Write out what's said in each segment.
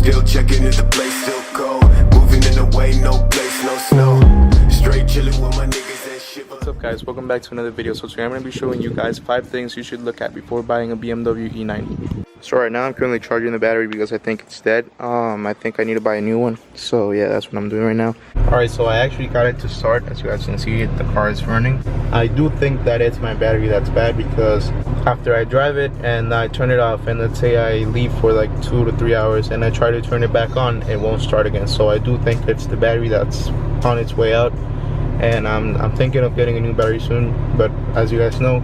Still checking if the place still cold. Moving in the way, no place, no snow. Straight chilling with my niggas and shiver. What's up guys, welcome back to another video. So today I'm going to be showing you guys 5 things you should look at before buying a BMW E90. So right now I'm currently charging the battery because I think it's dead. I think I need to buy a new one. So yeah, that's what I'm doing right now. Alright, so I actually got it to start. As you guys can see, the car is running. I do think that it's my battery that's bad because after I drive it and I turn it off, and let's say I leave for like 2 to 3 hours and I try to turn it back on, it won't start again. So I do think it's the battery that's on its way out. And I'm thinking of getting a new battery soon, but as you guys know,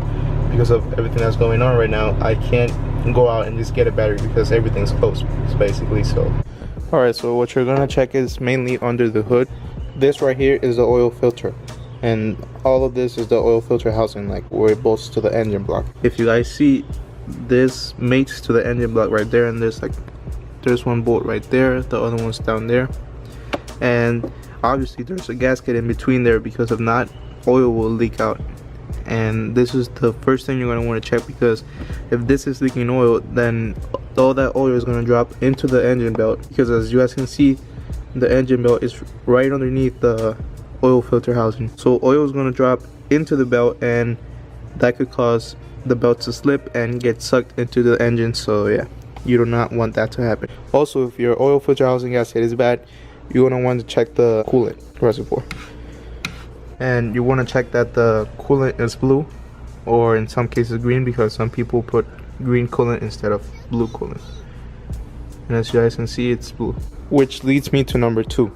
because of everything that's going on right now, I can't go out and just get a battery because everything's closed basically. So alright, so what you're gonna check is mainly under the hood. This right here is the oil filter, and all of this is the oil filter housing, like where it bolts to the engine block. If you guys see, this mates to the engine block right there, and there's one bolt right there, the other one's down there, and obviously there's a gasket in between there, because if not, oil will leak out. And this is the first thing you're going to want to check, because if this is leaking oil, then all that oil is going to drop into the engine belt, because as you guys can see, the engine belt is right underneath the oil filter housing. So oil is going to drop into the belt, and that could cause the belt to slip and get sucked into the engine. So yeah, you do not want that to happen. Also, if your oil filter housing gasket is bad, you're going to want to check the coolant reservoir, and you want to check that the coolant is blue, or in some cases green, because some people put green coolant instead of blue coolant. And as you guys can see, it's blue. Which leads me to number 2.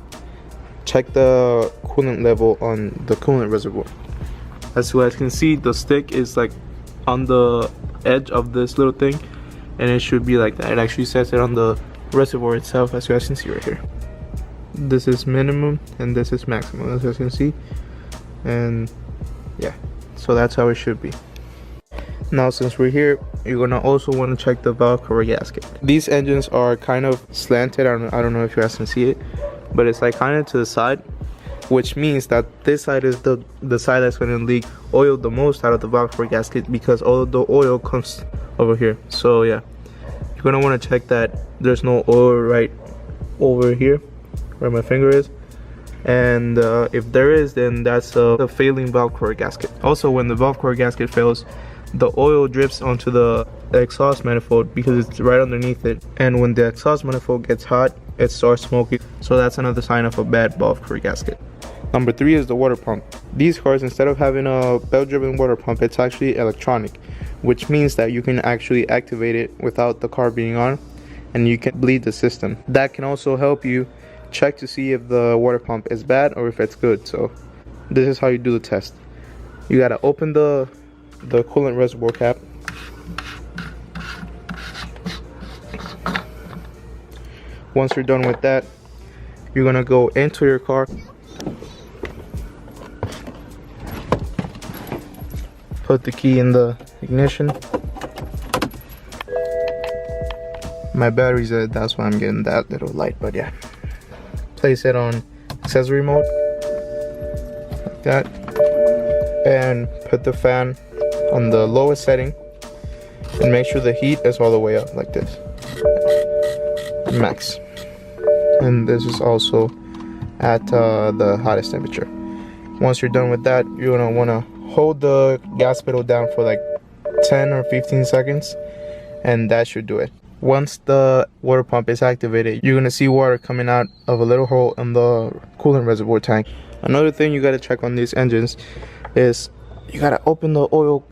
Check the coolant level on the coolant reservoir. As you guys can see, the stick is like on the edge of this little thing, and it should be like that. It actually says it on the reservoir itself, as you guys can see right here. This is minimum and this is maximum, as you guys can see. And yeah, so that's how it should be. Now since we're here, you're gonna also want to check the valve cover gasket. These engines are kind of slanted. I don't know if you guys can see it, but it's like kind of to the side, which means that this side is the side that's going to leak oil the most out of the valve cover gasket, because all of the oil comes over here. So yeah, you're gonna want to check that there's no oil right over here where my finger is, and if there is, then that's a failing valve cover gasket. Also, when the valve cover gasket fails, the oil drips onto the exhaust manifold because it's right underneath it, and when the exhaust manifold gets hot, it starts smoking. So that's another sign of a bad valve cover gasket. Number 3 is the water pump. These cars, instead of having a belt-driven water pump, it's actually electronic, which means that you can actually activate it without the car being on, and you can bleed the system. That can also help you check to see if the water pump is bad or if it's good. So this is how you do the test. You gotta open the coolant reservoir cap. Once you're done with that, you're gonna go into your car, put the key in the ignition. My battery's dead, that's why I'm getting that little light, but yeah. Place it on accessory mode, like that, and put the fan on the lowest setting, and make sure the heat is all the way up like this, max. And this is also at the hottest temperature. Once you're done with that, you're gonna want to hold the gas pedal down for like 10 or 15 seconds, and that should do it. Once the water pump is activated, you're gonna see water coming out of a little hole in the coolant reservoir tank. Another thing you gotta check on these engines is you gotta open the oil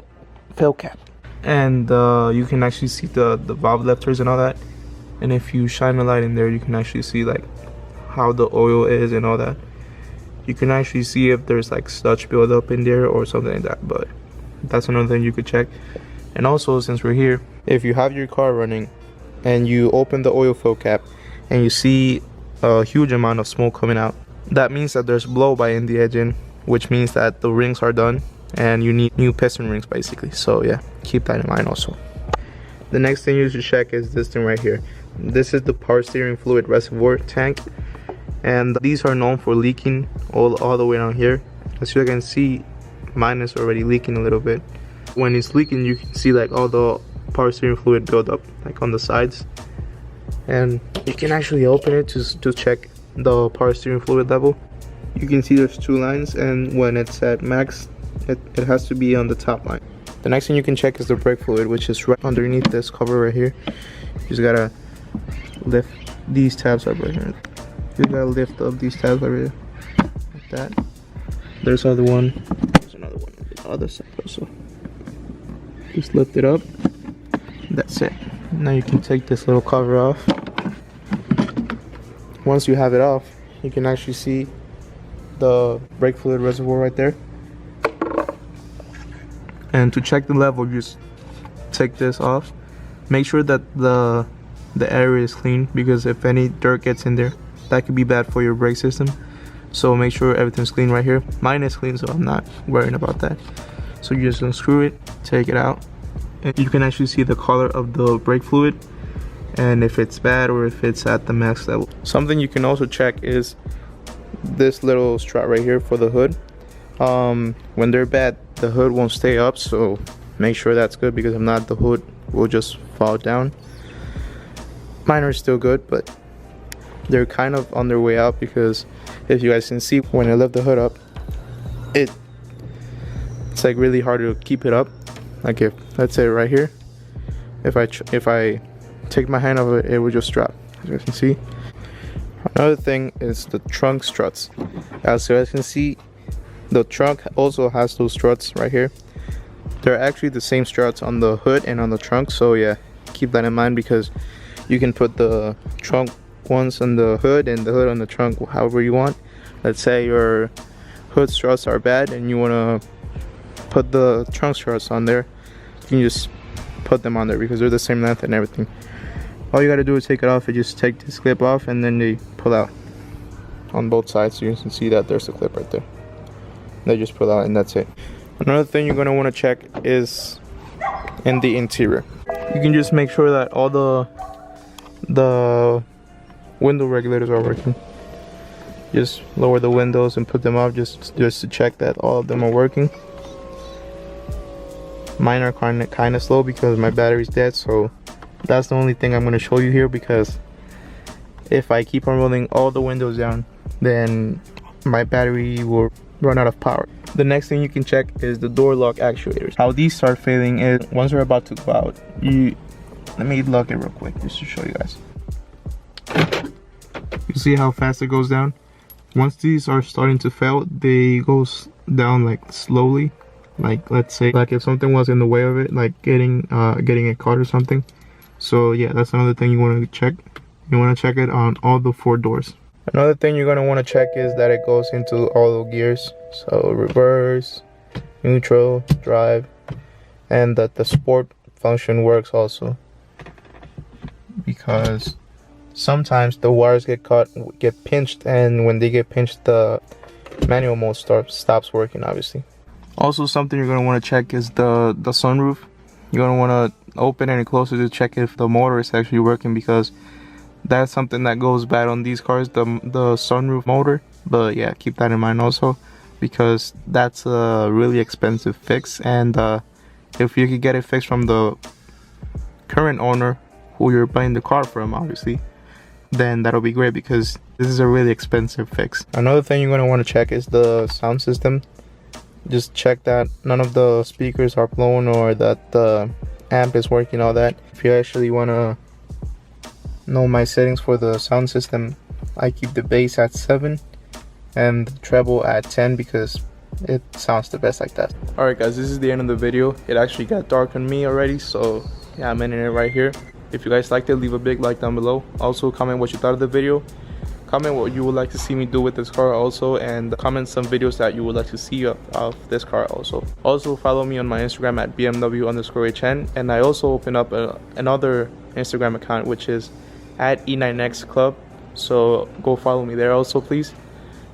fill cap, and you can actually see the valve lifters and all that. And if you shine a light in there, you can actually see like how the oil is and all that. You can actually see if there's like sludge buildup in there or something like that, but that's another thing you could check. And also, since we're here, if you have your car running and you open the oil fill cap and you see a huge amount of smoke coming out, that means that there's blow by in the engine, which means that the rings are done and you need new piston rings basically. So yeah, keep that in mind also. The next thing you should check is this thing right here. This is the power steering fluid reservoir tank, and these are known for leaking all the way down here. As you can see, mine is already leaking a little bit. When it's leaking, you can see like all the power steering fluid build up like on the sides, and you can actually open it to check the power steering fluid level. You can see there's 2 lines, and when it's at max, it has to be on the top line. The next thing you can check is the brake fluid, which is right underneath this cover right here. You just gotta lift these tabs up right here. You gotta lift up these tabs right here, like that. There's another one on the other side also. Just lift it up. That's it. Now you can take this little cover off. Once you have it off, you can actually see the brake fluid reservoir right there. And to check the level, just take this off. Make sure that the area is clean, because if any dirt gets in there, that could be bad for your brake system. So make sure everything's clean right here. Mine is clean, so I'm not worrying about that. So you just unscrew it, take it out, and you can actually see the color of the brake fluid and if it's bad or if it's at the max level. Something you can also check is this little strap right here for the hood. When they're bad, the hood won't stay up, so make sure that's good, because if not, the hood will just fall down. Mine are still good, but they're kind of on their way out, because if you guys can see, when I lift the hood up, it's like really hard to keep it up. Like, if let's say right here, if I take my hand off it, it will just drop, as you guys can see. Another thing is the trunk struts. As you guys can see, the trunk also has those struts right here. They're actually the same struts on the hood and on the trunk, so yeah, keep that in mind, because you can put the trunk ones on the hood and the hood on the trunk however you want. Let's say your hood struts are bad and you want to put the trunk struts on there, you can just put them on there because they're the same length and everything. All you got to do is take it off. You just take this clip off and then they pull out on both sides, so you can see that there's a clip right there. They just pull out, and that's it. Another thing you're going to want to check is in the interior. You can just make sure that all the window regulators are working. Just lower the windows and put them up just to check that all of them are working. Mine are kind of slow because my battery's dead, so that's the only thing I'm going to show you here, because if I keep on rolling all the windows down, then my battery will run out of power. The next thing you can check is the door lock actuators. How these start failing is once they're about to go out. Let me lock it real quick just to show you guys. You see how fast it goes down? Once these are starting to fail, they go down like slowly. Like, let's say, like if something was in the way of it, like getting it caught or something. So yeah, that's another thing you want to check. You want to check it on all the 4 doors. Another thing you're going to want to check is that it goes into all the gears. So reverse, neutral, drive, and that the sport function works also. Because sometimes the wires get pinched, and when they get pinched, the manual mode stops working, obviously. Also, something you're going to want to check is the sunroof. You're going to want to open it and close it to check if the motor is actually working, because that's something that goes bad on these cars, the sunroof motor. But yeah, keep that in mind also, because that's a really expensive fix, and if you could get it fixed from the current owner who you're buying the car from, obviously, then that'll be great, because this is a really expensive fix. Another thing you're going to want to check is the sound system. Just check that none of the speakers are blown or that the amp is working, all that. If you actually want to know my settings for the sound system, I keep the bass at 7 and the treble at 10 because it sounds the best like that. Alright guys, this is the end of the video. It actually got dark on me already, so yeah, I'm ending it right here. If you guys liked it, leave a big like down below. Also comment what you thought of the video. Comment what you would like to see me do with this car also, and comment some videos that you would like to see of this car also. Also follow me on my Instagram at BMW_HN, and I also open up another Instagram account, which is at E9X Club, so go follow me there also, please.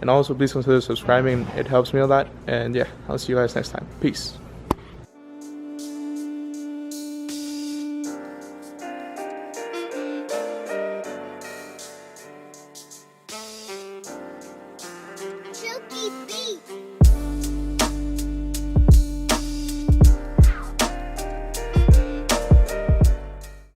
And also please consider subscribing, it helps me a lot. And yeah, I'll see you guys next time. Peace.